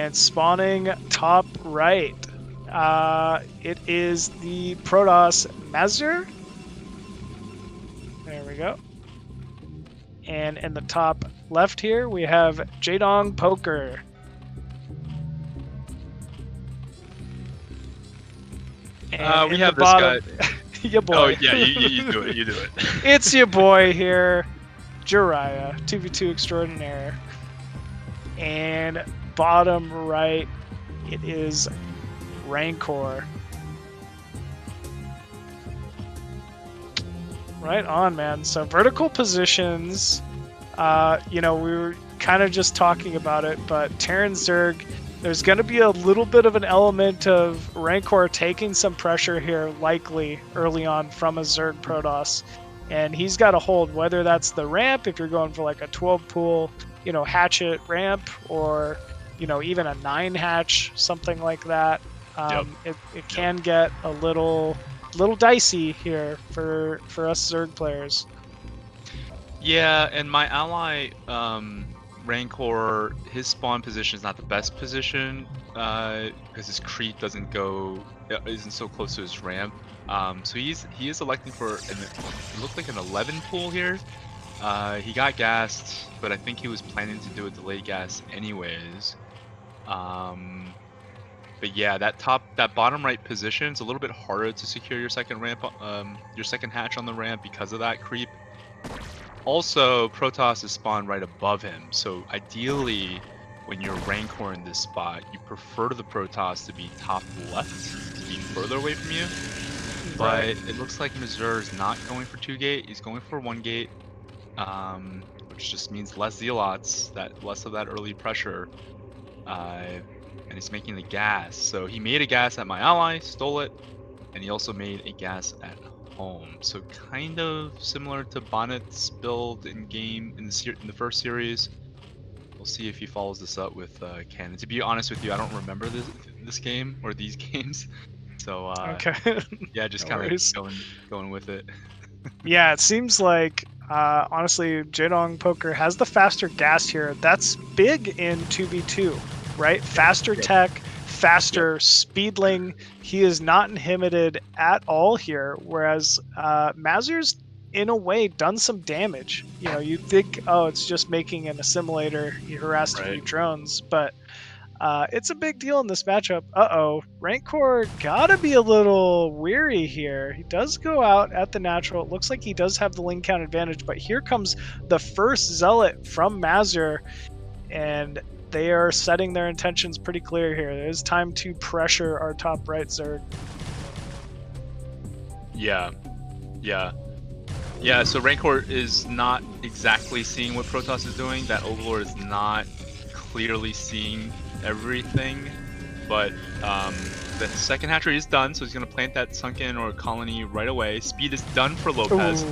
And spawning top right, it is the Protoss Mazur. There we go. And in the top left here, we have Jedongpoker. We have this guy. Your boy. Oh yeah, you do it. You do it. It's your boy here, Jiraiya, 2v2 extraordinaire. And bottom right, it is Rancor. Right on, man. So vertical positions, you know, we were kind of just talking about it, but Terran Zerg, there's going to be a little bit of an element of Rancor taking some pressure here, likely early on from a Zerg Protoss. And he's got to hold, whether that's the ramp, if you're going for like a 12 pool, you know, hatchet ramp, or, you know, even a 9 hatch, something like that. It can get a little dicey here for us Zerg players. Yeah, and my ally Rancor, his spawn position is not the best position because his creep isn't so close to his ramp. So he is electing for it looked like an 11 pool here. He got gassed, but I think he was planning to do a delayed gas anyways. But yeah, that bottom right position is a little bit harder to secure your second ramp, your second hatch on the ramp because of that creep. Also, Protoss is spawned right above him, so ideally, when you're Rancor in this spot, you prefer the Protoss to be top left, to be further away from you. But it looks like Mazur is not going for 2 gate, he's going for 1 gate, which just means less zealots, less of that early pressure, and he's making the gas. So he made a gas at my ally, stole it, and he also made a gas at home. So kind of similar to Bonnet's build in the first series. We'll see if he follows this up with Cannon. To be honest with you, I don't remember this game or these games. So okay. Yeah, just No kind of going with it. Yeah, it seems like honestly, Jedongpoker has the faster gas here. That's big in 2v2, right? Faster tech, faster speedling. He is not inhibited at all here, whereas Mazur's in a way done some damage. You know, you think, oh, it's just making an assimilator, he harassed a few drones, but it's a big deal in this matchup. Uh-oh, Rancor gotta be a little weary here. He does go out at the natural. It looks like he does have the lane count advantage, but here comes the first Zealot from Mazur, and they are setting their intentions pretty clear here. It is time to pressure our top right Zerg. Yeah, so Rancor is not exactly seeing what Protoss is doing. That Overlord is not clearly seeing everything, but the second hatchery is done, so he's going to plant that sunken or colony right away. Speed is done for Lopez.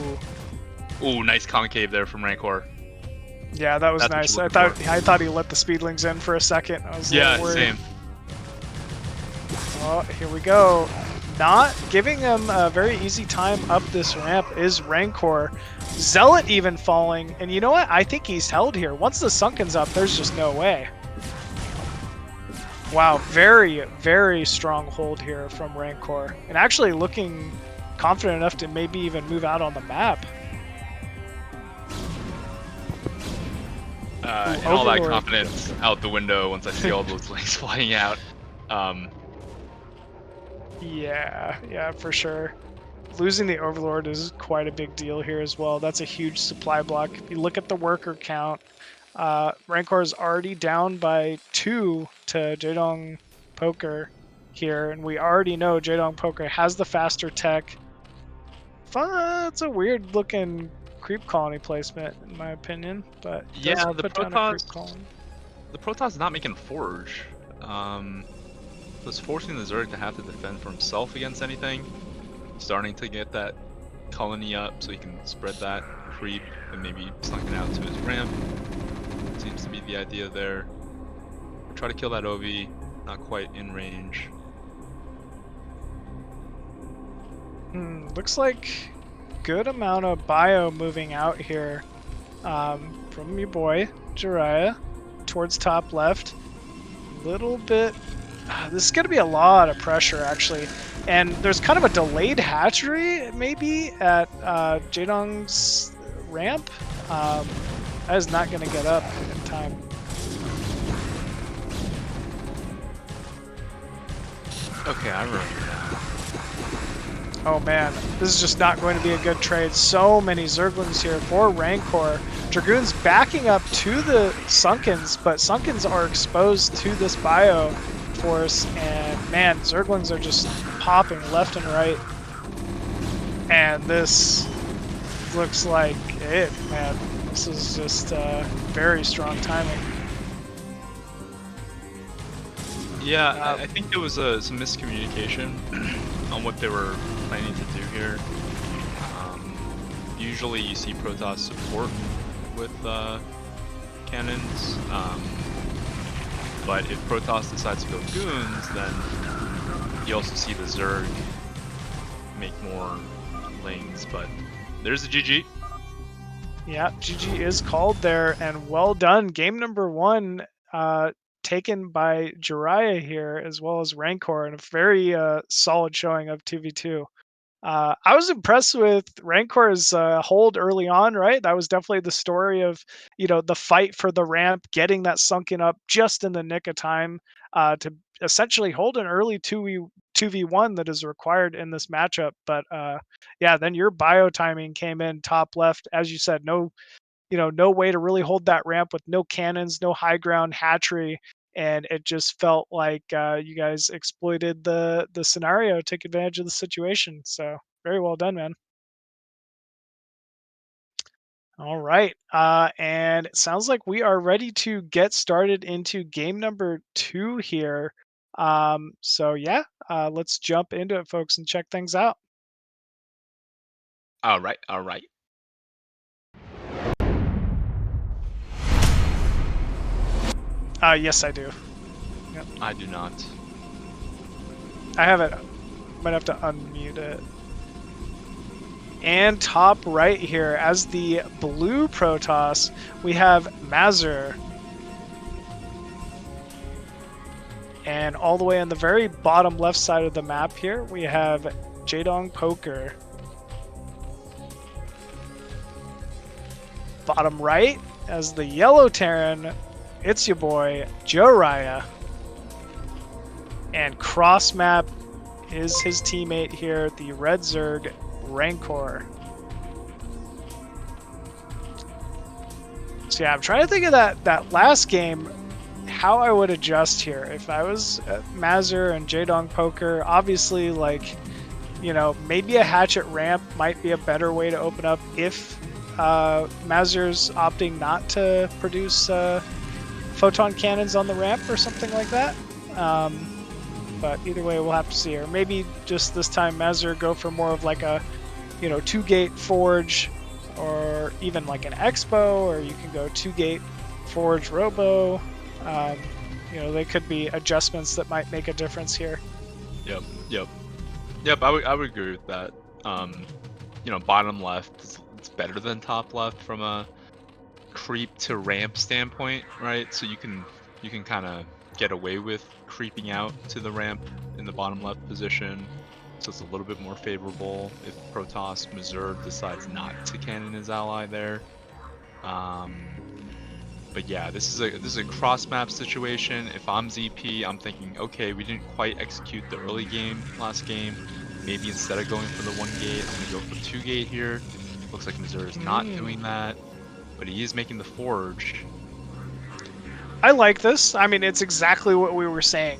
Ooh, nice concave there from Rancor. Yeah, that was nice. I thought he let the speedlings in for a second. I was a little worried. Same. Oh, here we go. Not giving him a very easy time up this ramp is Rancor. Zealot even falling, and you know what? I think he's held here. Once the sunken's up, there's just no way. Wow, very, very strong hold here from Rancor, and actually looking confident enough to maybe even move out on the map. And all that confidence out the window once I see all those lanes flying out. Yeah, for sure. Losing the Overlord is quite a big deal here as well. That's a huge supply block. If you look at the worker count, Rancor is already down by 2 to Jedongpoker here, and we already know Jedongpoker has the faster tech. It's a weird looking creep colony placement in my opinion, but yeah, the Protoss is not making forge. So it's forcing the Zerg to have to defend for himself against anything. Starting to get that colony up so he can spread that creep and maybe slunk it out to his ramp. Seems to be the idea there. Try to kill that OV, not quite in range. Looks like good amount of bio moving out here from your boy Jiraiya towards top left. little bit. This is going to be a lot of pressure, actually. And there's kind of a delayed hatchery, maybe, at Jedong's ramp. That is not going to get up in time. Okay, I remember now. Oh man, this is just not going to be a good trade. So many Zerglings here for Rancor. Dragoons backing up to the Sunkens, but Sunkens are exposed to this bio force, and man, Zerglings are just popping left and right. And this looks like it, man. This is just very strong timing. Yeah, I think there was some miscommunication on what they were planning to do here. Usually you see Protoss support with cannons, but if Protoss decides to go goons, then you also see the Zerg make more lings, but there's a GG. Yeah, GG is called there, and well done. Game number 1 taken by Jiraiya here, as well as Rancor, and a very solid showing of 2v2. I was impressed with Rancor's hold early on, right? That was definitely the story of, the fight for the ramp, getting that sunken up just in the nick of time to essentially hold an early 2v1 that is required in this matchup. But yeah, then your bio timing came in top left. As you said, no way to really hold that ramp with no cannons, no high ground hatchery. And it just felt like you guys exploited the scenario, took advantage of the situation. So very well done, man. All right. And it sounds like we are ready to get started into game number 2 here. So yeah, let's jump into it, folks, and check things out. All right, all right. Yes, I do. Yep. I do not. I have it. Might have to unmute it. And top right here, as the blue Protoss, we have Mazur. And all the way on the very bottom left side of the map here, we have Jedongpoker. Bottom right, as the yellow Terran, it's your boy, Jiraiya. And cross map is his teammate here, the red Zerg, Rancor. So yeah, I'm trying to think of that last game, how I would adjust here. If I was Mazur and Jedongpoker, obviously, like, maybe a hatchet ramp might be a better way to open up if Mazur's opting not to produce photon cannons on the ramp or something like that. But either way, we'll have to see. Or maybe just this time Mazur go for more of like a 2-gate forge, or even like an expo, or you can go 2-gate forge robo. They could be adjustments that might make a difference here. Yep. I would agree with that. Bottom left it's better than top left from a creep to ramp standpoint, right? So you can kind of get away with creeping out to the ramp in the bottom left position, so it's a little bit more favorable if Protoss Mazur decides not to cannon his ally there. But yeah, this is a cross map situation. If I'm ZP, I'm thinking, okay, we didn't quite execute the early game last game. Maybe instead of going for the 1-gate, I'm gonna go for 2-gate here. Looks like Mazur is not doing that, but he is making the forge. I like this. I mean, it's exactly what we were saying,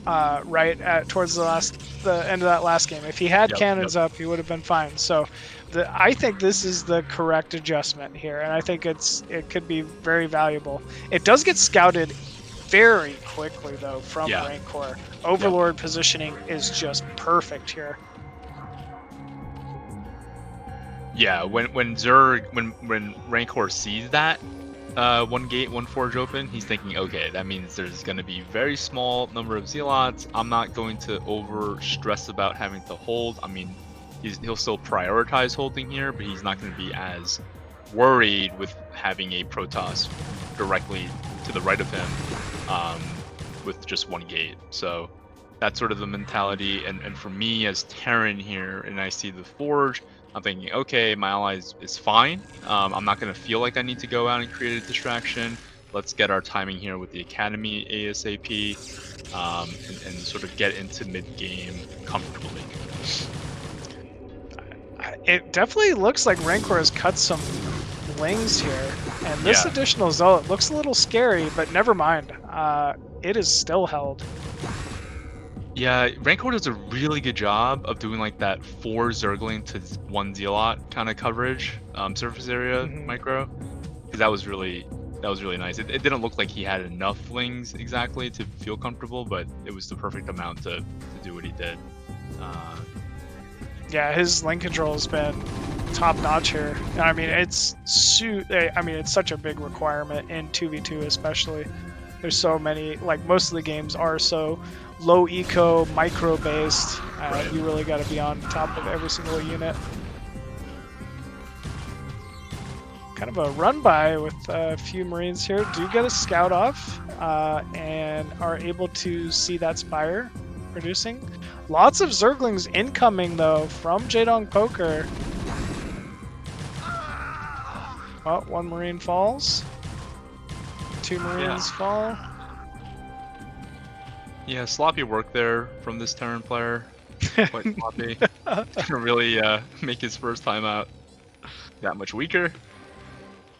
right towards the end of that last game. If he had cannons up, he would have been fine. So, I think this is the correct adjustment here, and I think it could be very valuable. It does get scouted very quickly though from Rancor. Overlord positioning is just perfect here. Yeah, when Rancor sees that 1-gate, 1-forge open, he's thinking, okay, that means there's going to be very small number of zealots. I'm not going to over stress about having to hold. I mean, he'll still prioritize holding here, but he's not going to be as worried with having a Protoss directly to the right of him, with just one gate. So that's sort of the mentality. And for me as Terran here, and I see the Forge, I'm thinking, okay, my ally is fine. I'm not going to feel like I need to go out and create a distraction. Let's get our timing here with the Academy ASAP, and sort of get into mid-game comfortably. It definitely looks like Rancor has cut some lings here, and this additional zealot looks a little scary, but never mind. It is still held. Yeah, Rancor does a really good job of doing like that 4 Zergling to 1 Zealot kind of coverage, surface area micro, because that was really nice. It didn't look like he had enough lings exactly to feel comfortable, but it was the perfect amount to do what he did. Yeah, his link control has been top notch here. I mean, it's such a big requirement in 2v2 especially. There's so many, like most of the games are so low eco, micro based. You really got to be on top of every single unit. Kind of a run by with a few Marines here. Do get a scout off and are able to see that Spire producing. Lots of Zerglings incoming though from Jedongpoker. Oh, 1 Marine falls. 2 Marines fall. Yeah, sloppy work there from this Terran player. Quite sloppy. Didn't really make his first time out that much weaker.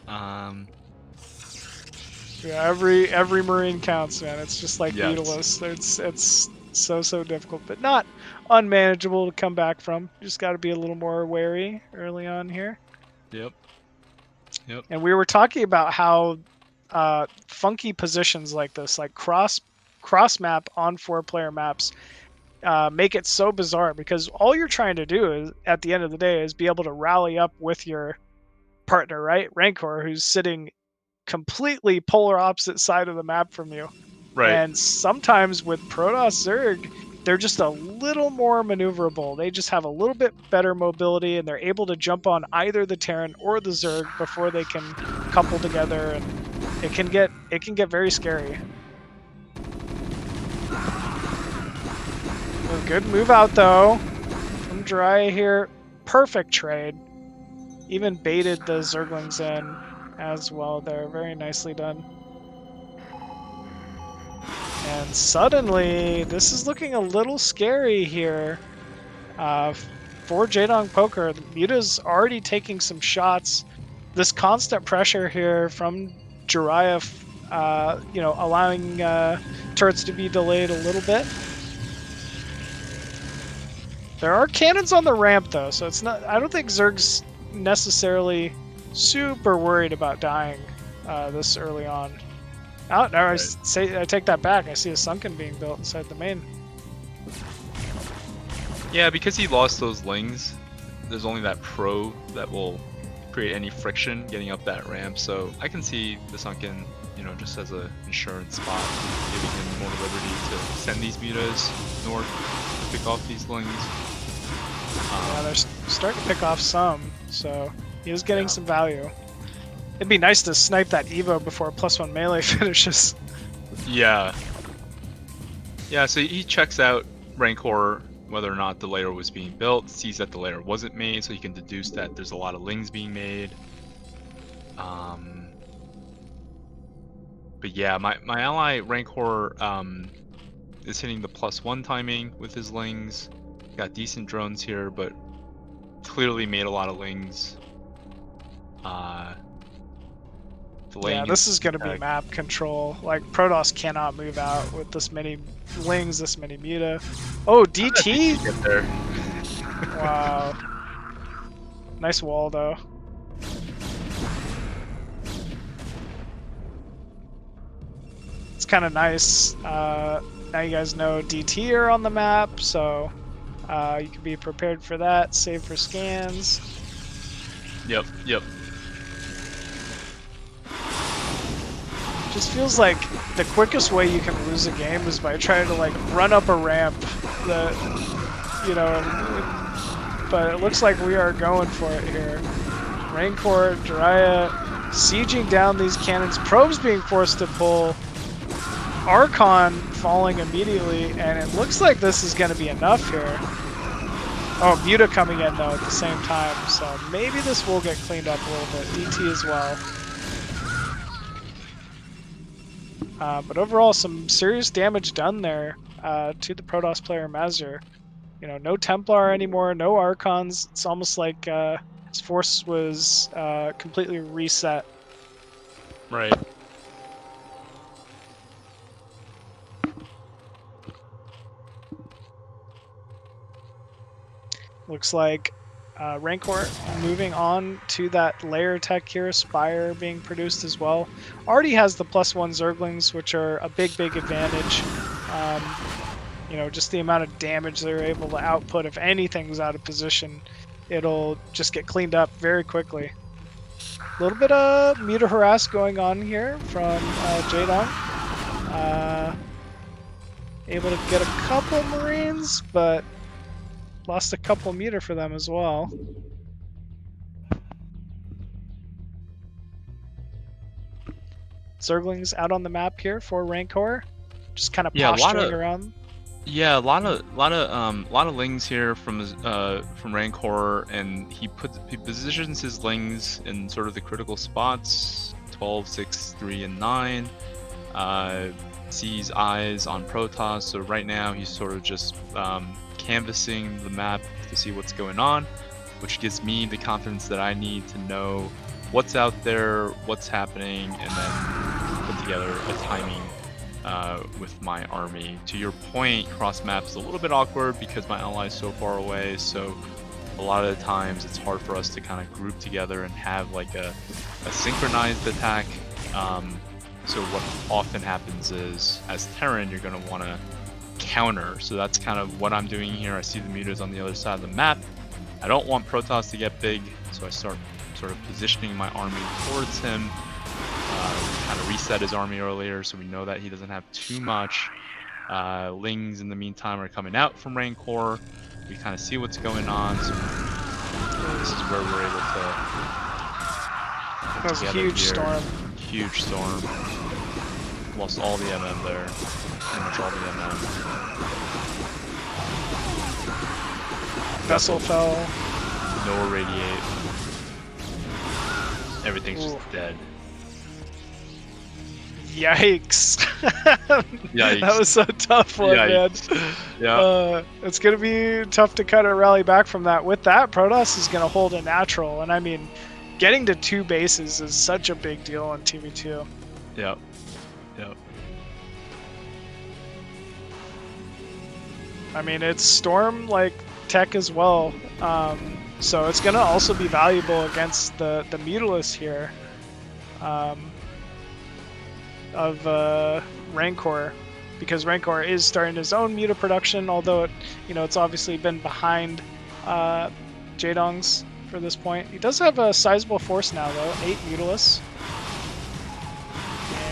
Yeah, every Marine counts, man. It's just like Beetleless. It's so difficult, but not unmanageable to come back from. You just got to be a little more wary early on here. Yep. And we were talking about how funky positions like this, like cross map on 4-player maps, make it so bizarre, because all you're trying to do is, at the end of the day, is be able to rally up with your partner, right? Rancor, who's sitting completely polar opposite side of the map from you. Right. And sometimes with Protoss Zerg, they're just a little more maneuverable. They just have a little bit better mobility, and they're able to jump on either the Terran or the Zerg before they can couple together, and it can get very scary. A good move out though from Jiraiya here. Perfect trade. Even baited the Zerglings in as well there. Very nicely done. And suddenly, this is looking a little scary here for Jedongpoker. Muta's already taking some shots. This constant pressure here from Jiraiya, allowing turrets to be delayed a little bit. There are cannons on the ramp though, so it's not. I don't think Zerg's necessarily super worried about dying this early on. Oh, no, I take that back. I see a sunken being built inside the main. Yeah, because he lost those lings, there's only that pro that will create any friction getting up that ramp. So I can see the sunken, just as an insurance spot, giving him more liberty to send these mutas north to pick off these lings. Yeah, they're starting to pick off some, so he is getting some value. It'd be nice to snipe that Evo before +1 melee finishes. Yeah. Yeah, so he checks out Rancor, whether or not the layer was being built, sees that the layer wasn't made, so he can deduce that there's a lot of lings being made. But yeah, my ally Rancor is hitting the +1 timing with his lings. Got decent drones here, but clearly made a lot of lings. Yeah, this is going to be map control. Like, Protoss cannot move out with this many lings, this many muta. Oh, DT? Get there. Wow. Nice wall, though. It's kind of nice. Now you guys know DT are on the map, so you can be prepared for that. Save for scans. Yep. Just feels like the quickest way you can lose a game is by trying to run up a ramp that, but it looks like we are going for it here. Rancor, Jiraiya sieging down these cannons. Probes being forced to pull. Archon falling immediately, and it looks like this is going to be enough here. Oh, Muta coming in though at the same time, so maybe this will get cleaned up a little bit. DT as well. But overall, some serious damage done there to the Protoss player Mazur. You know, no Templar anymore, no Archons. It's almost like his force was completely reset. Right. Looks like Rancor moving on to that layer tech here, Spire being produced as well. Already has the +1 Zerglings, which are a big advantage. You know, just the amount of damage they're able to output. If anything's out of position, it'll just get cleaned up very quickly. A little bit of Muta harass going on here from Jedong. Able to get a couple Marines, but lost a couple Muta for them as well. Zerglings out on the map here for Rancor, just kind of posturing around. Yeah, a lot of lings here from Rancor, and he positions his lings in sort of the critical spots, 12, 6, 3, and 9. Sees eyes on Protoss, so right now he's sort of just canvassing the map to see what's going on, which gives me the confidence that I need to know what's out there, what's happening, and then put together a timing with my army. To your point, cross map is a little bit awkward because my ally is so far away, so a lot of the times it's hard for us to kind of group together and have like a synchronized attack. So what often happens is, as Terran, you're going to want to counter. So that's kind of what I'm doing here. I see the mutas on the other side of the map. I don't want Protoss to get big, so I start sort of positioning my army towards him. Kind of reset his army earlier, so we know that he doesn't have too much. Lings in the meantime are coming out from Rancor. We kind of see what's going on. So this is where we're able to. That was a huge storm. Huge storm. Lost all the MM there. Pretty much all the MM. Vessel fell. No irradiate. Everything's just dead. Yikes. Yikes. That was a tough one, Yikes. man. Yeah. It's going to be tough to kind of rally back from that. With that, Protoss is going to hold a natural, and I mean, getting to 2 bases is such a big deal on TV2. Yep. Yep. I mean, it's Storm like tech as well, so it's going to also be valuable against the Mutalists here of Rancor, because Rancor is starting his own Muta production, although it, you know, it's obviously been behind Jedong's for this point. He does have a sizable force now, though, 8 Mutalists.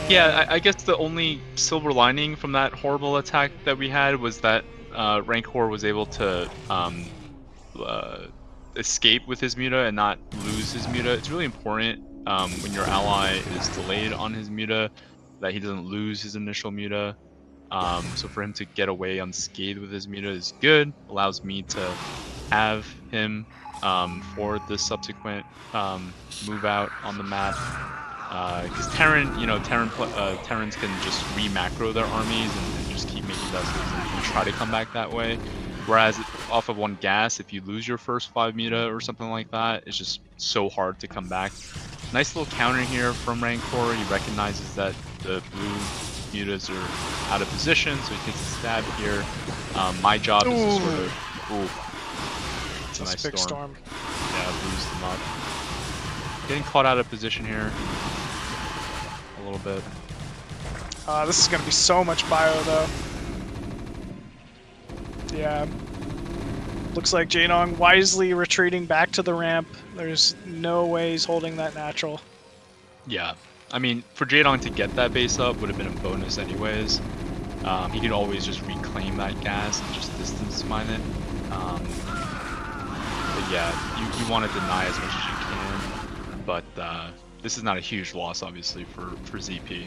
Yeah, I guess the only silver lining from that horrible attack that we had was that Rancor was able to escape with his Muta and not lose his Muta. It's really important when your ally is delayed on his Muta that he doesn't lose his initial Muta. So for him to get away unscathed with his Muta is good. Allows me to have him for the subsequent move out on the map. Because Terran, you know, Terrans can just re-macro their armies and just keep making vessels and try to come back that way. Whereas off of one gas, if you lose your first 5 Muta or something like that, it's just so hard to come back. Nice little counter here from Rancor. He recognizes that the blue Mutas are out of position, so he takes a stab here. My job is to sort of... Ooh. It's a nice big storm. Yeah, boost them up. Getting caught out of position here. A little bit. This is going to be so much bio, though. Yeah. Looks like Jedong wisely retreating back to the ramp. There's no way he's holding that natural. Yeah. I mean, for Jedong to get that base up would have been a bonus anyways. He could always just reclaim that gas and just distance mine it. But yeah, you want to deny as much as you can. But this is not a huge loss, obviously, for ZP.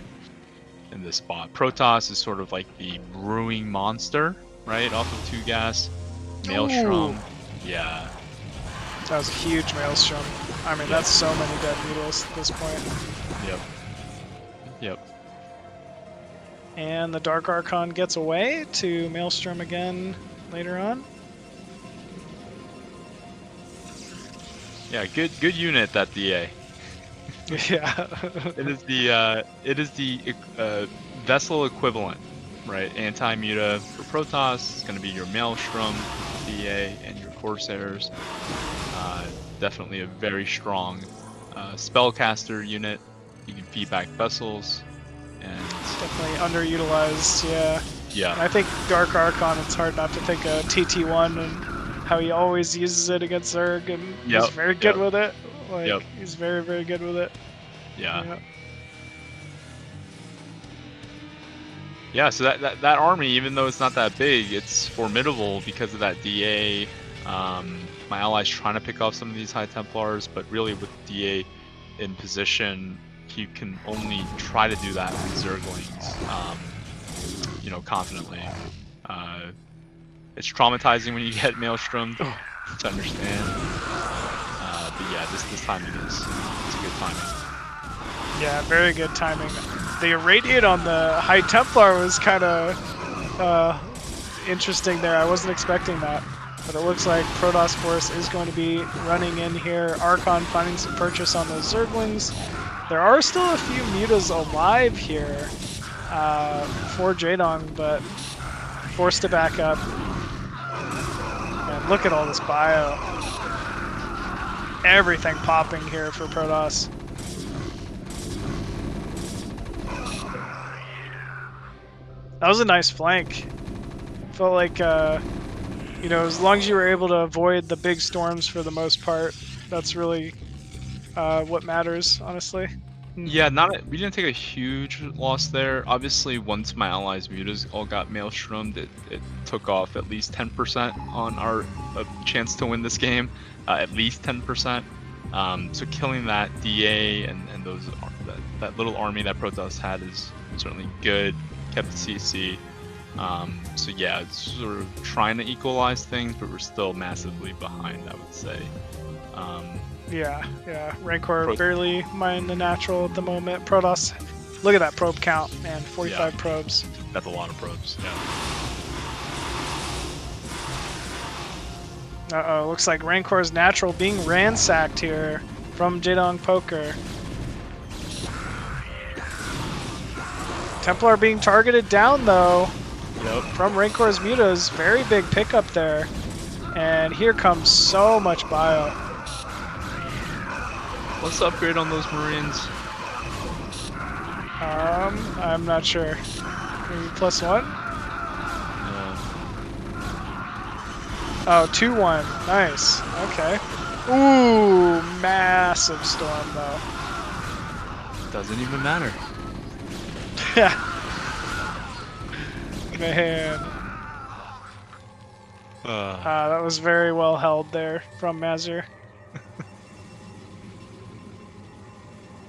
in this spot. Protoss is sort of like the brewing monster, right? Off of 2 gas. Maelstrom. Ooh. Yeah. That was a huge Maelstrom. I mean, that's so many dead noodles at this point. Yep. Yep. And the Dark Archon gets away to Maelstrom again later on. Yeah, good unit, that DA. Yeah. It is the vessel equivalent, right? Anti-muta for Protoss. It's going to be your Maelstrom, DA, and your Corsairs. Definitely a very strong spellcaster unit. You can feed back vessels, and Definitely underutilized, yeah. yeah. And I think Dark Archon, it's hard not to think of TT1 and how he always uses it against Zerg, and he's very good with it. Like, he's very, very good with it. Yeah. Yeah, so that army, even though it's not that big, it's formidable because of that DA. My ally's trying to pick off some of these High Templars, but really with DA in position, you can only try to do that with Zerglings, confidently. It's traumatizing when you get Maelstrom to understand. But yeah, this timing it's a good timing. Yeah, very good timing. The Irradiate on the High Templar was kind of interesting there. I wasn't expecting that. But it looks like Protoss Force is going to be running in here. Archon finding some purchase on those Zerglings. There are still a few mutas alive here for Jedong, but forced to back up. And look at all this bio. Everything popping here for Protoss. That was a nice flank. Felt like, as long as you were able to avoid the big storms for the most part, that's really what matters, honestly. Yeah, we didn't take a huge loss there. Obviously, once my allies' mutas all got Maelstromed, it took off at least 10% on our chance to win this game. At least 10%. So killing that DA and those that little army that Protoss had is certainly good. Kept the CC. So yeah, it's sort of trying to equalize things, but we're still massively behind, I would say. Yeah. Rancor barely mined the natural at the moment. Protoss, look at that probe count, man. 45 probes. That's a lot of probes, yeah. Uh-oh, looks like Rancor's natural being ransacked here from Jedongpoker. Templar being targeted down, though. Yep. From Rancor's mutas. Very big pickup there. And here comes so much bio. What's the upgrade on those Marines? I'm not sure. Maybe +1? Yeah. Oh, 2-1. Nice. Okay. Ooh, massive storm, though. Doesn't even matter. Yeah. Man. That was very well held there from Mazur.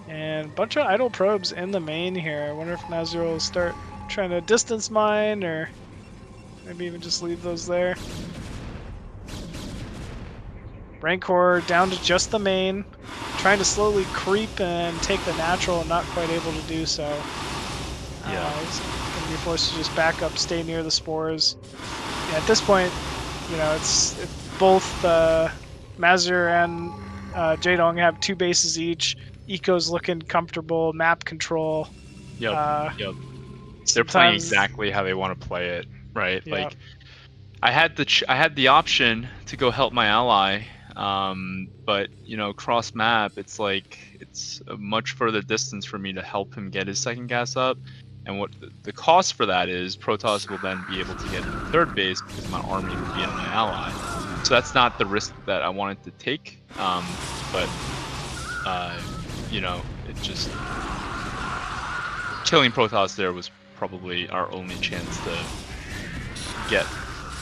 And a bunch of idle probes in the main here. I wonder if Mazur will start trying to distance mine, or maybe even just leave those there. Rancor down to just the main, trying to slowly creep and take the natural, and not quite able to do so. Yeah. He's going to be forced to just back up, stay near the spores. Yeah, at this point, it's both Mazur and Jedong have 2 bases each. Eco's looking comfortable, map control. Yep. They're playing exactly how they want to play it, right? Yep. Like, I had the option to go help my ally, but cross map, it's like it's a much further distance for me to help him get his second gas up, and what the cost for that is, Protoss will then be able to get the 3rd base because my army will be in my ally. So that's not the risk that I wanted to take, but it just killing Protoss there was probably our only chance to get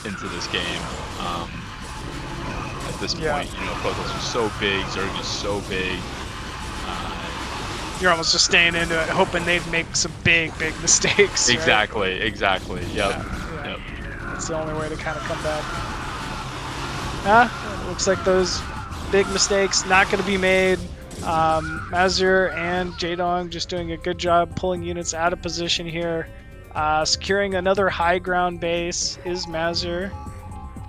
into this game. At this point, Protoss is so big, Zerg is so big. you're almost just staying into it, hoping they'd make some big mistakes. Right? Exactly. Yep. Yeah. Yep. That's the only way to kind of come back. Looks like those big mistakes not going to be made. Mazur and Jedong just doing a good job pulling units out of position here. Securing another high ground base is Mazur.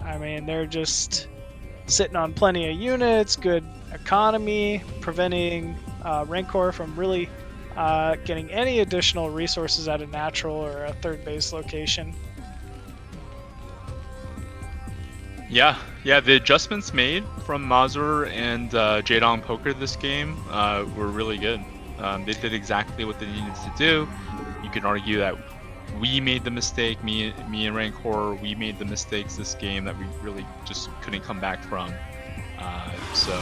I mean, they're just sitting on plenty of units, good economy, preventing Rancor from really getting any additional resources out of natural or a third base location. Yeah, the adjustments made from Mazur and Jedongpoker this game were really good. They did exactly what they needed to do. You can argue that we made the mistake, me and Rancor, we made the mistakes this game that we really just couldn't come back from. So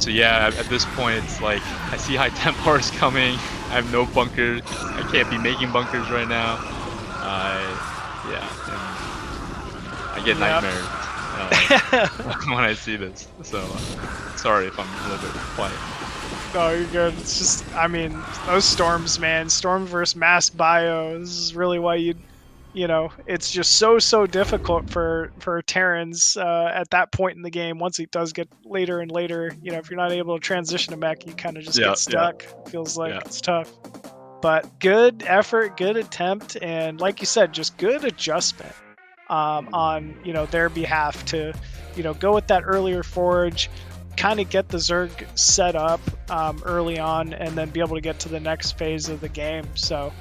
yeah, at this point it's like, I see high Templars coming, I have no bunkers, I can't be making bunkers right now. Yeah, and I get nightmares when I see this, so sorry if I'm a little bit quiet. No, you're good. It's just, I mean, those storms, man. Storm versus mass bio. This is really why you know, it's just so difficult for Terrans at that point in the game. Once it does get later and later, you know, if you're not able to transition to mech, you kind of just get stuck. Feels like it's tough. But good effort, good attempt, and like you said, just good adjustment on, you know, their behalf to, you know, go with that earlier forge, kind of get the Zerg set up early on, and then be able to get to the next phase of the game. So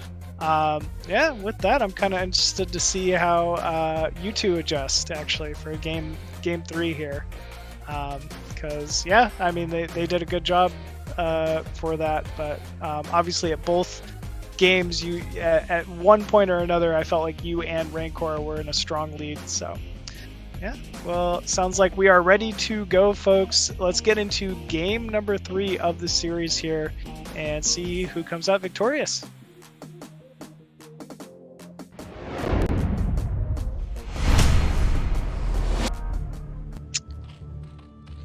yeah, with that, I'm kind of interested to see how you two adjust actually for game 3 here, because yeah, I mean they did a good job for that, but obviously at both games, you at one point or another, I felt like you and Rancor were in a strong lead. So yeah, well, sounds like we are ready to go, folks. Let's get into game number 3 of the series here and see who comes out victorious.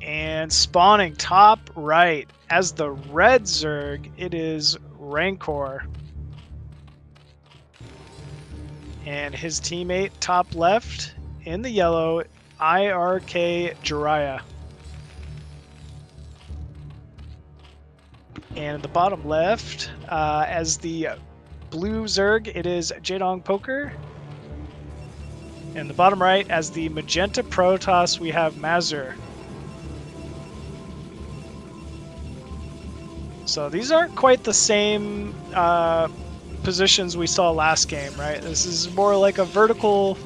And spawning top right as the red Zerg, it is Rancor. And his teammate top left in the yellow, IRK Jiraiya. And at the bottom left, as the blue Zerg, it is Jedongpoker. And the bottom right, as the magenta Protoss, we have Mazur. So these aren't quite the same positions we saw last game, right? This is more like a vertical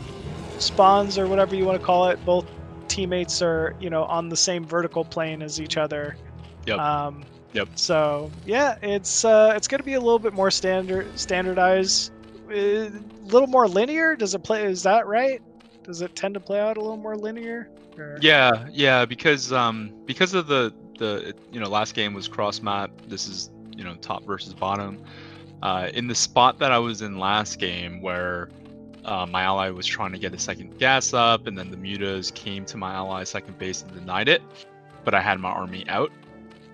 spawns or whatever you want to call it. Both teammates are, you know, on the same vertical plane as each other. Yep. So yeah, it's going to be a little bit more standardized, a little more linear. Does it play? Is that right? Does it tend to play out a little more linear? Or? Yeah, because of the you know, last game was cross map. This is, you know, top versus bottom. In the spot that I was in last game, where my ally was trying to get a second gas up, and then the mutas came to my ally's second base and denied it, but I had my army out.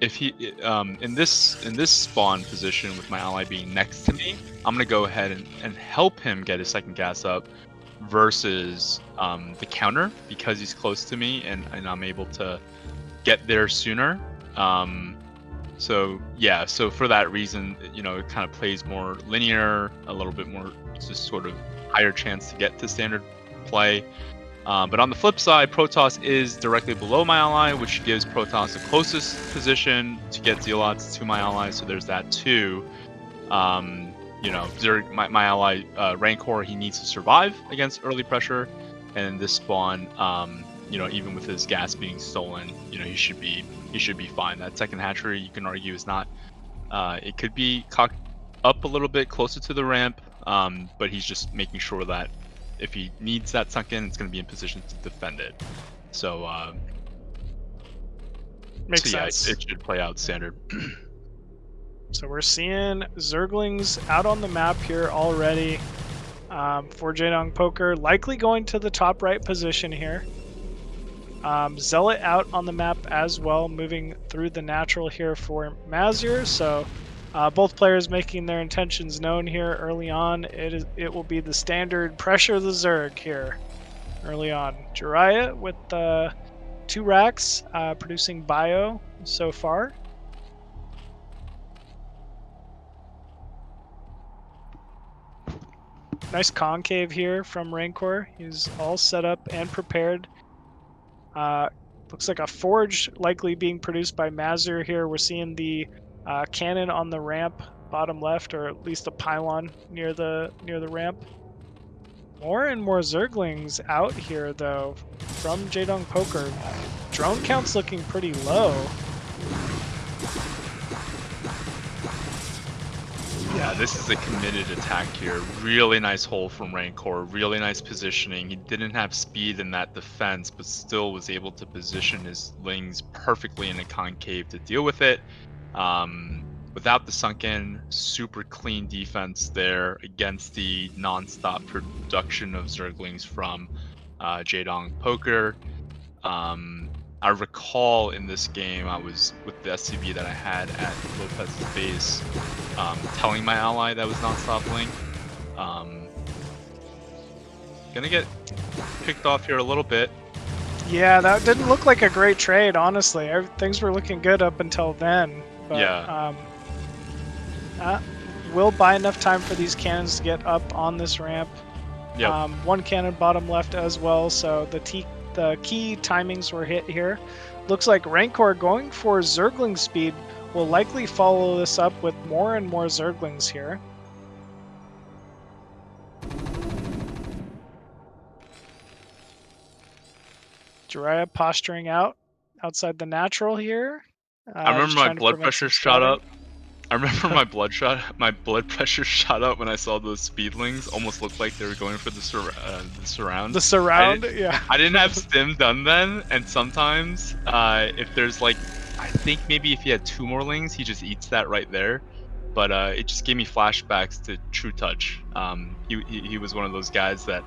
If he in this spawn position with my ally being next to me, I'm gonna go ahead and help him get his second gas up, versus the counter, because he's close to me and I'm able to get there sooner. So yeah, so for that reason, you know, it kind of plays more linear, a little bit more just sort of higher chance to get to standard play. But on the flip side, Protoss is directly below my ally, which gives Protoss the closest position to get Zealots to my ally, so there's that too. You know, my ally Rancor, he needs to survive against early pressure, and in this spawn, you know, even with his gas being stolen, you know, he should be fine. That second hatchery, you can argue, is not. It could be cocked up a little bit closer to the ramp, but he's just making sure that if he needs that sunk in, it's going to be in position to defend it. So, Makes sense. It should play out standard. So we're seeing Zerglings out on the map here already for Jedongpoker, likely going to the top right position here. Zealot out on the map as well, moving through the natural here for Mazur. So both players making their intentions known here early on. It will be the standard pressure the Zerg here early on. Jiraiya with 2 racks, producing bio so far. Nice concave here from Rancor. He's all set up and prepared. Looks like a forge likely being produced by Mazur here. We're seeing the cannon on the ramp, bottom left, or at least a pylon near the ramp. More and more Zerglings out here though from Jedongpoker. Drone count's looking pretty low. Yeah, this is a committed attack here. Really nice hole from Rancor. Really nice positioning. He didn't have speed in that defense, but still was able to position his lings perfectly in a concave to deal with it. Without the sunken, super clean defense there against the non-stop production of Zerglings from Jedongpoker. I recall in this game, I was with the SCB that I had at Lopez's base, telling my ally that was non-stop link. Gonna get picked off here a little bit. Yeah, that didn't look like a great trade, honestly. Things were looking good up until then. But, yeah. Will buy enough time for these cannons to get up on this ramp. Yep. 1 cannon bottom left as well, so the key timings were hit here. Looks like Rancor going for Zergling speed will likely follow this up with more and more Zerglings here. Jiraiya posturing outside the natural here. I remember my blood pressure shot up. I remember my blood pressure shot up when I saw those speedlings. Almost looked like they were going for the surround. The surround, yeah. I didn't have stim done then, and sometimes if there's like, I think maybe if he had 2 more lings, he just eats that right there. But it just gave me flashbacks to True Touch. He was one of those guys that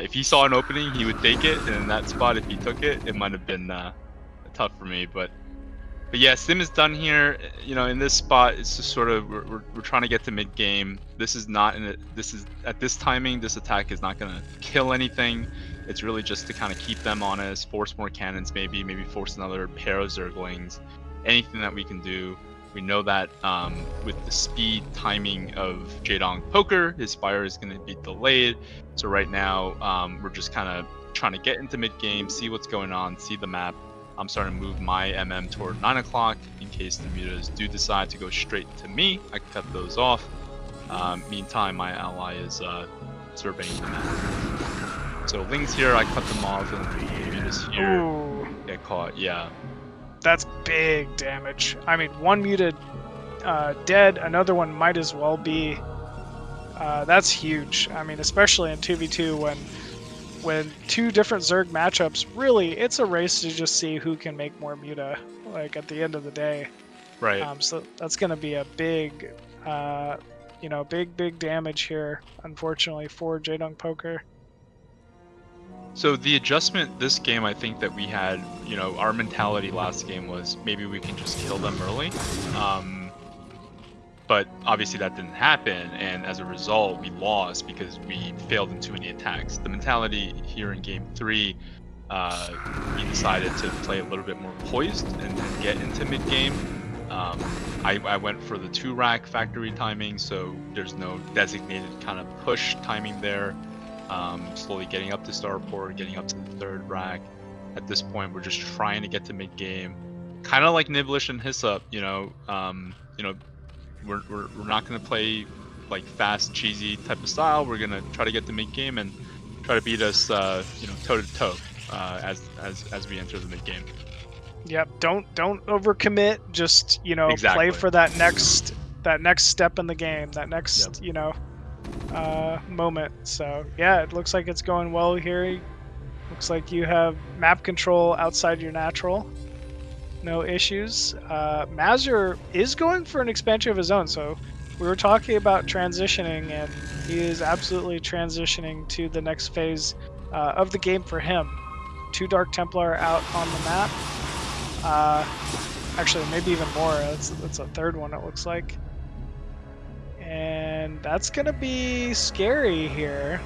if he saw an opening, he would take it, and in that spot, if he took it, it might have been tough for me. But yeah, Sim is done here. You know, in this spot, it's just sort of we're trying to get to mid game. This is not at this timing. This attack is not gonna kill anything. It's really just to kind of keep them honest, force more cannons, maybe force another pair of Zerglings. Anything that we can do. We know that with the speed timing of Jedongpoker, his fire is going to be delayed. So right now, we're just kind of trying to get into mid game, see what's going on, see the map. I'm starting to move my MM toward 9 o'clock in case the mutas do decide to go straight to me. I can cut those off. Meantime, my ally is surveying the map. So lings here, I cut them off, and the mutas here get caught. Yeah. That's big damage. I mean, 1 muted dead, another one might as well be. That's huge. I mean, especially in 2v2 when 2 different Zerg matchups, really, it's a race to just see who can make more muta, like, at the end of the day. Right. So that's going to be a big, big damage here, unfortunately, for Jedongpoker. So the adjustment this game, I think that we had, our mentality last game was maybe we can just kill them early. But obviously that didn't happen, and as a result, we lost because we failed in too many attacks. The mentality here in Game 3, we decided to play a little bit more poised and get into mid-game. I went for the 2-rack factory timing, so there's no designated kind of push timing there. Slowly getting up to starport, getting up to the 3rd rack. At this point, we're just trying to get to mid-game. Kind of like Niblish and Hyssop, we're not going to play like fast, cheesy type of style. We're going to try to get to mid-game and try to beat us, toe-to-toe as we enter the mid-game. Yep, don't overcommit. Just Exactly. Play for that next step in the game, that next moment. So yeah, it looks like it's going well here. Looks like you have map control outside your natural. No issues. Mazur is going for an expansion of his own, so we were talking about transitioning, and he is absolutely transitioning to the next phase of the game for him. 2 Dark Templar out on the map. Actually, maybe even more. That's a third one, it looks like. And that's going to be scary here.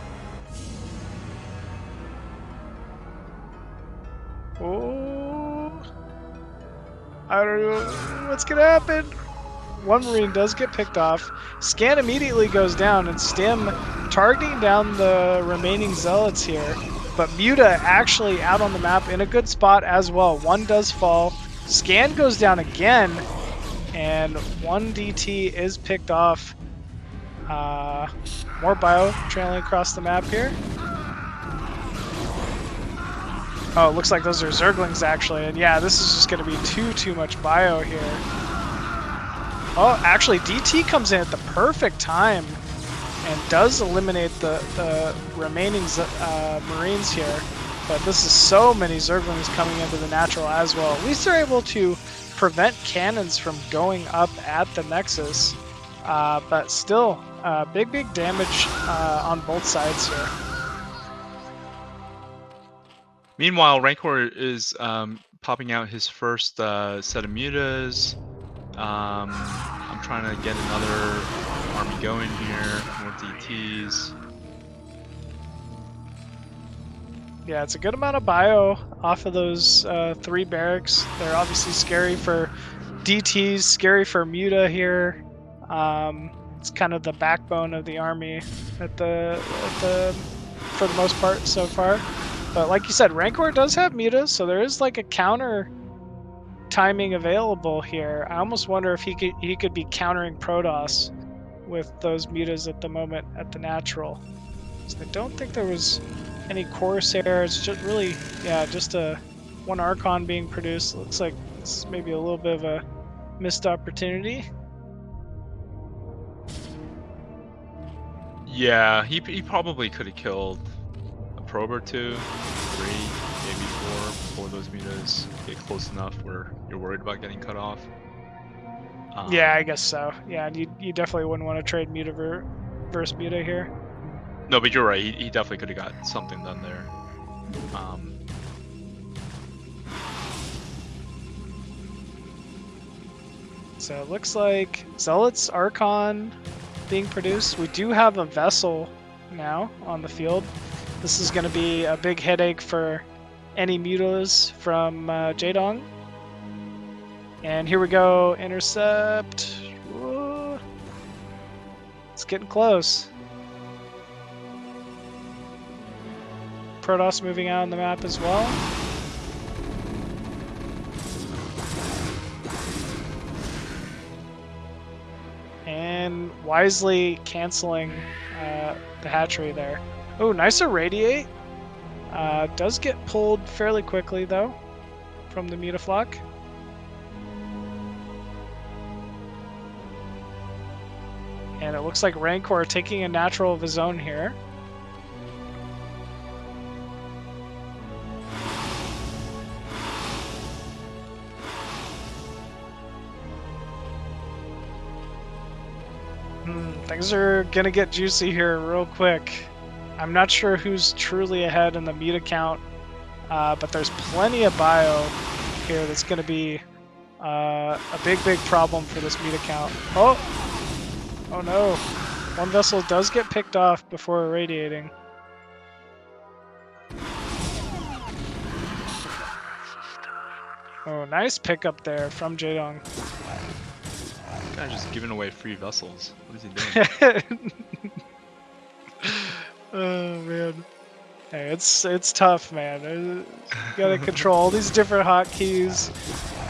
Oh, I don't know what's going to happen. One Marine does get picked off. Scan immediately goes down, and Stim targeting down the remaining Zealots here. But Muta actually out on the map in a good spot as well. One does fall. Scan goes down again, and one DT is picked off. More bio trailing across the map here. Oh, it looks like those are Zerglings actually, and yeah, this is just going to be too much bio here. Oh, actually, DT comes in at the perfect time and does eliminate the remaining Marines here. But this is so many Zerglings coming into the natural as well. At least they're able to prevent cannons from going up at the Nexus. But still, big damage on both sides here. Meanwhile, Rancor is popping out his first set of mutas. I'm trying to get another army going here, more DTs. Yeah, it's a good amount of bio off of those 3 barracks. They're obviously scary for DTs, scary for Muta here. It's kind of the backbone of the army for the most part so far. But like you said, Rancor does have Muta, so there is like a counter timing available here. I almost wonder if he could be countering Protoss with those Mutas at the moment at the natural. So I don't think there was any Corsair. It's just really, yeah, just one Archon being produced. Looks like it's maybe a little bit of a missed opportunity. Yeah, he probably could have killed a probe or 2, 3, maybe 4 before those mutas get close enough where you're worried about getting cut off. Yeah, I guess so. Yeah, you definitely wouldn't want to trade Muta versus Muta here. No, but you're right. He definitely could have got something done there. So it looks like Zealots, Archon being produced. We do have a vessel now on the field. This is going to be a big headache for any mutas from Jedong. And here we go, intercept. Whoa. It's getting close. Protoss moving out on the map as well. And wisely canceling the hatchery there. Oh, nice irradiate. Does get pulled fairly quickly though from the Mutaflock. And it looks like Rancor taking a natural of his own here. Things are gonna get juicy here real quick. I'm not sure who's truly ahead in the Muta count, but there's plenty of bio here that's gonna be a big problem for this Muta count. Oh no, one vessel does get picked off before irradiating. Oh, nice pickup there from Jedong. This guy's just giving away free vessels. What is he doing? Oh man, hey, it's tough, man. You gotta control all these different hotkeys.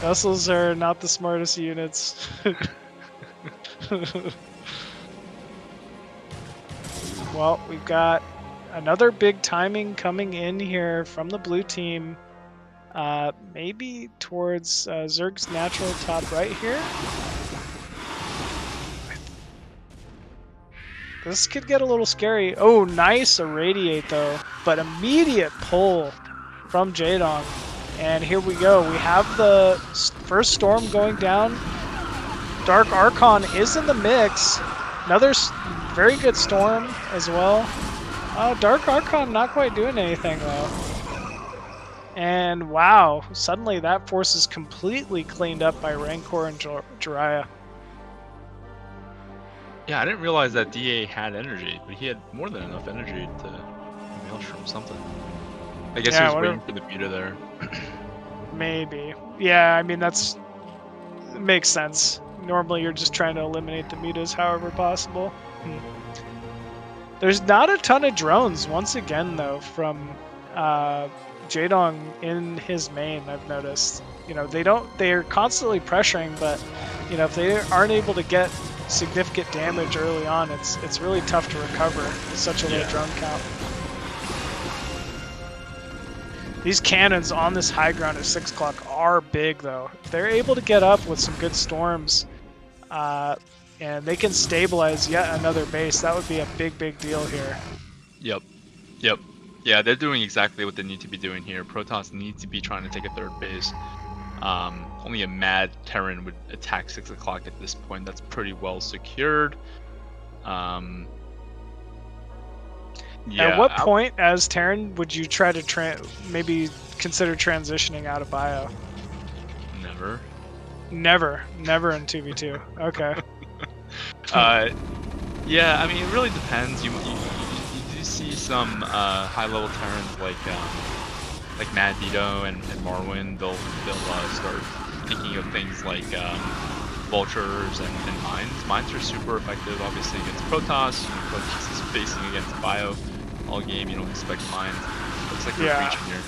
Vessels are not the smartest units. Well, we've got another big timing coming in here from the blue team. Maybe towards Zerg's natural top right here. This could get a little scary. Oh, nice irradiate though, but immediate pull from Jedong. And here we go. We have the first storm going down. Dark Archon is in the mix. Another very good storm as well. Dark Archon not quite doing anything though. And wow, suddenly that force is completely cleaned up by Rancor and Jiraiya. Yeah, I didn't realize that DA had energy, but he had more than enough energy to maelstrom something. I guess he was waiting for the beta there. Maybe. Yeah, I mean, it makes sense. Normally you're just trying to eliminate the mutas however possible. There's not a ton of drones, once again, though, from Jedong in his main, I've noticed. You know, they're constantly pressuring, but, you know, if they aren't able to get significant damage early on, it's really tough to recover with such a low drone count. These cannons on this high ground at 6 o'clock are big, though. If they're able to get up with some good storms, and they can stabilize yet another base, that would be a big, big deal here. Yep. Yeah, they're doing exactly what they need to be doing here. Protoss needs to be trying to take a third base. Only a mad Terran would attack 6 o'clock at this point. That's pretty well secured. Yeah, at what point as Terran would you try to maybe consider transitioning out of bio? Never. Never in 2v2. Okay. Yeah, I mean, it really depends. You do see some high-level Terrans like Mad Vito and Marwin. They'll start thinking of things like vultures and mines. Mines are super effective, obviously, against Protoss. Protoss is facing against bio all game. You don't expect mines. Looks like we're breaching here.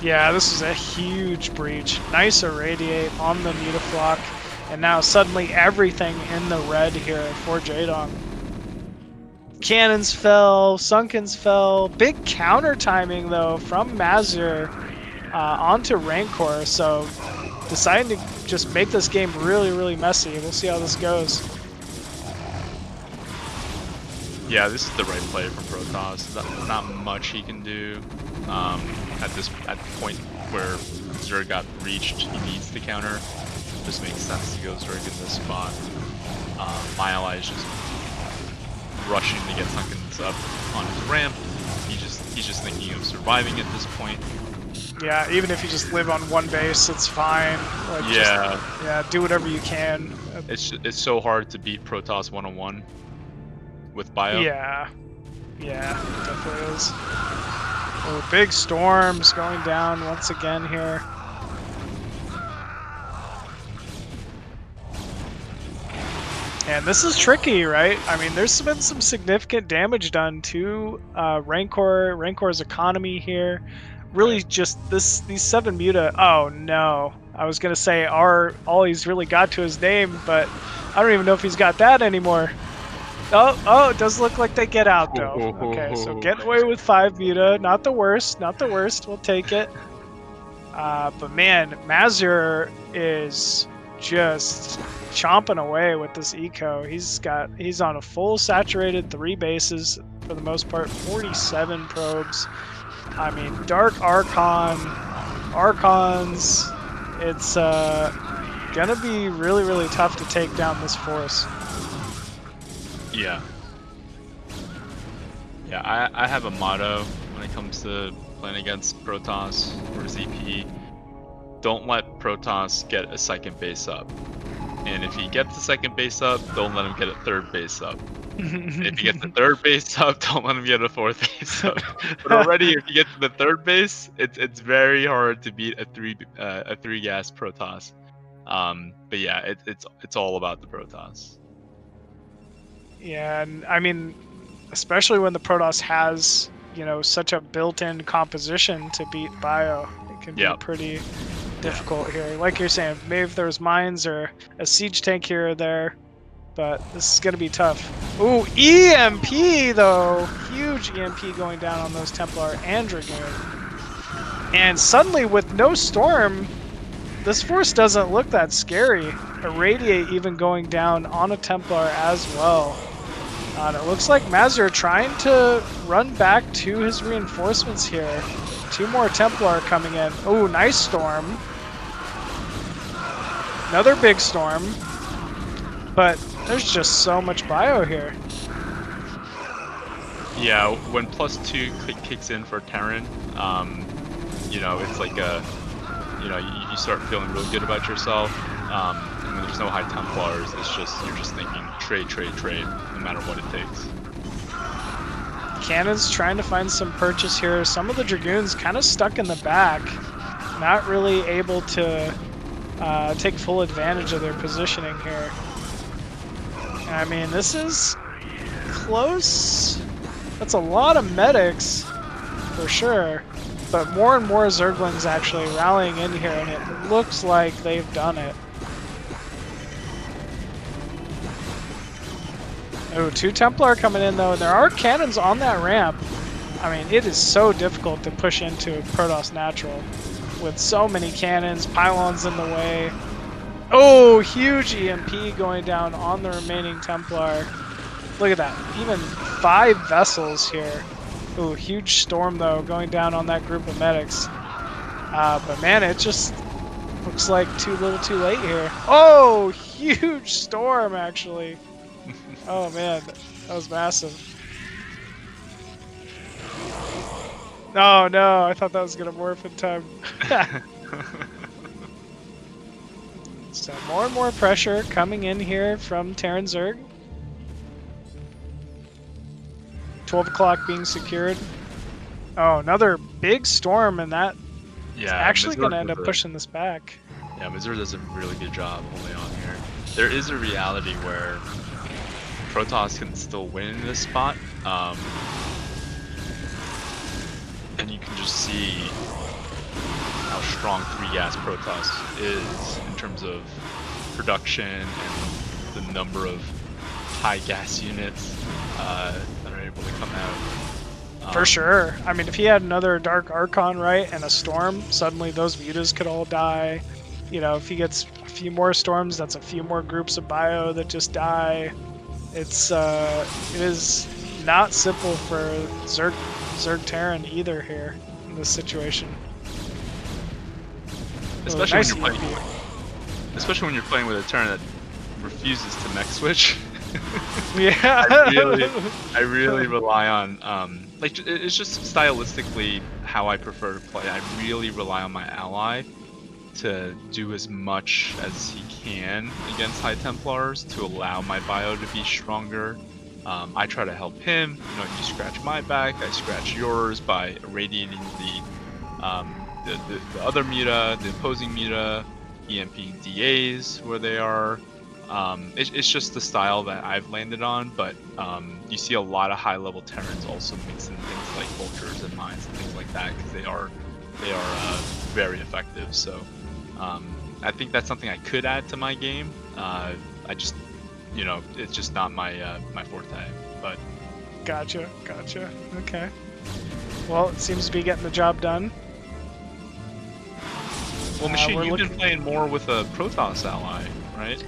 Yeah, this is a huge breach. Nice irradiate on the mutaflock, and now suddenly everything in the red here for Jedong. Cannons fell, Sunkens fell. Big counter timing though from Mazur onto Rancor, so deciding to just make this game really, really messy. We'll see how this goes. Yeah, this is the right play from Protoss. Not much he can do at the point where Zerg got breached. He needs to counter. It just makes sense to go Zerg in this spot. My ally is just rushing to get Sunkens up on his ramp. He's just thinking of surviving at this point. Yeah, even if you just live on one base, it's fine. Like, just, do whatever you can. It's so hard to beat Protoss 1-on-1 with bio. Yeah, it definitely is. Oh, big storms going down once again here. And this is tricky, right? I mean, there's been some significant damage done to Rancor's economy here. Really, just these 7 muta. Oh no! I was gonna say all he's really got to his name, but I don't even know if he's got that anymore. Oh, it does look like they get out though. Okay, so getting away with 5 muta, not the worst. We'll take it. But man, Mazur is just chomping away with this eco. He's on a full saturated 3 bases for the most part, 47 probes. I mean, Dark Archons. It's gonna be really, really tough to take down this force. Yeah, I have a motto when it comes to playing against Protoss or ZP. Don't let Protoss get a second base up. And if he gets the second base up, don't let him get a third base up. If he gets the third base up, don't let him get a fourth base up. But already, if you get to the third base, it's very hard to beat a three gas Protoss. But yeah, it's all about the Protoss. Yeah, and I mean, especially when the Protoss has, you know, such a built-in composition to beat bio, it can be pretty difficult here. Like you're saying, maybe if there was mines or a siege tank here or there, but this is going to be tough. Ooh, EMP though! Huge EMP going down on those Templar and Dragoon. And suddenly with no storm, this force doesn't look that scary. Irradiate even going down on a Templar as well. And it looks like Mazur trying to run back to his reinforcements here. 2 more Templar coming in. Ooh, nice storm. Another big storm. But there's just so much bio here. Yeah, when +2 kicks in for Terran, you know, it's like a, you know, you start feeling really good about yourself. And when there's no high Templars, it's just, you're just thinking trade, no matter what it takes. Cannon's trying to find some purchase here. Some of the Dragoons kind of stuck in the back, not really able to take full advantage of their positioning here. I mean, this is close. That's a lot of medics, for sure. But more and more Zerglings actually rallying in here, and it looks like they've done it. Oh, 2 Templar coming in though, and there are cannons on that ramp. I mean, it is so difficult to push into a Protoss natural with so many cannons, pylons in the way. Oh, huge EMP going down on the remaining Templar. Look at that, even 5 vessels here. Ooh, huge storm though going down on that group of medics. But man, it just looks like too little too late here. Oh, huge storm actually. Oh man, that was massive. Oh no, I thought that was gonna morph in time. So more and more pressure coming in here from Terran Zerg. 12 o'clock being secured. Oh, another big storm, and that is actually going to end up pushing this back. Yeah, Mazur does a really good job holding on here. There is a reality where Protoss can still win in this spot, and you can just see how strong 3-gas Protoss is in terms of production and the number of high gas units that are able to come out. For sure. I mean, if he had another Dark Archon, right, and a storm, suddenly those mutas could all die. You know, if he gets a few more storms, that's a few more groups of bio that just die. It is not simple for Zerg Terran either here in this situation. Especially when you're playing with a Terran that refuses to mech switch. Yeah. I really rely on like, it's just stylistically how I prefer to play. I really rely on my ally to do as much as he can against high Templars to allow my bio to be stronger. I try to help him. You know, you scratch my back, I scratch yours by irradiating the other muta, the opposing muta, EMPing DAs where they are. It's just the style that I've landed on, but you see a lot of high-level Terrans also mix in things like vultures and mines and things like that because they are very effective. So I think that's something I could add to my game. I just, you know, it's just not my my forte. But Gotcha. Okay. Well, it seems to be getting the job done. Well, Machine, you've been playing more with a Protoss ally, right?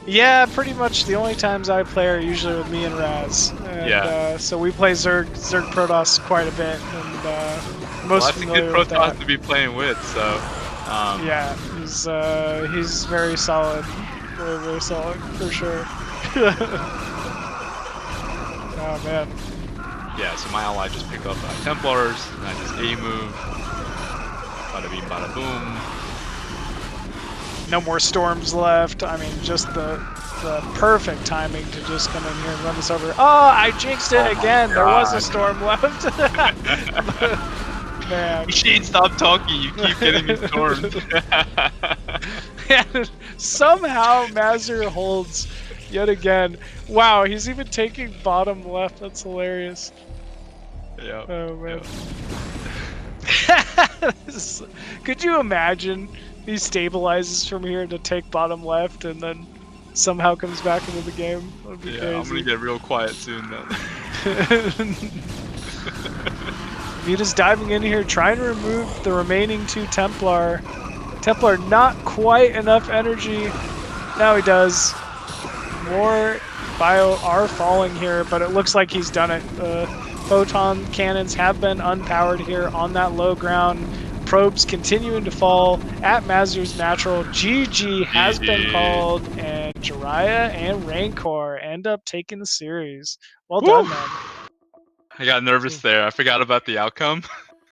Yeah, pretty much the only times I play are usually with me and Raz. And, yeah. So we play Zerg Protoss quite a bit, and most familiar with that. That's a good Protoss to be playing with, so... Yeah, he's very solid. Very solid, for sure. Oh, man. Yeah, so my ally just picked up Templars, and I just A-move. Bada beam, bada boom. No more storms left. I mean, just the perfect timing to just come in here and run this over. Oh, I jinxed it again. There was a storm left. Man. Machine, stop talking. You keep getting me stormed. And somehow Mazur holds yet again. Wow, he's even taking bottom left. That's hilarious. Yeah. Oh, man. Could you imagine? He stabilizes from here to take bottom left and then somehow comes back into the game. That would be crazy. I'm gonna get real quiet soon then. Muta's diving in here, trying to remove the remaining 2 Templar. Templar not quite enough energy. Now he does. More bio are falling here, but it looks like he's done it. The photon cannons have been unpowered here on that low ground. Probes continuing to fall at Mazur's natural. GG has been called, and Jiraiya and Rancor end up taking the series. Well done, man. I got nervous there. I forgot about the outcome.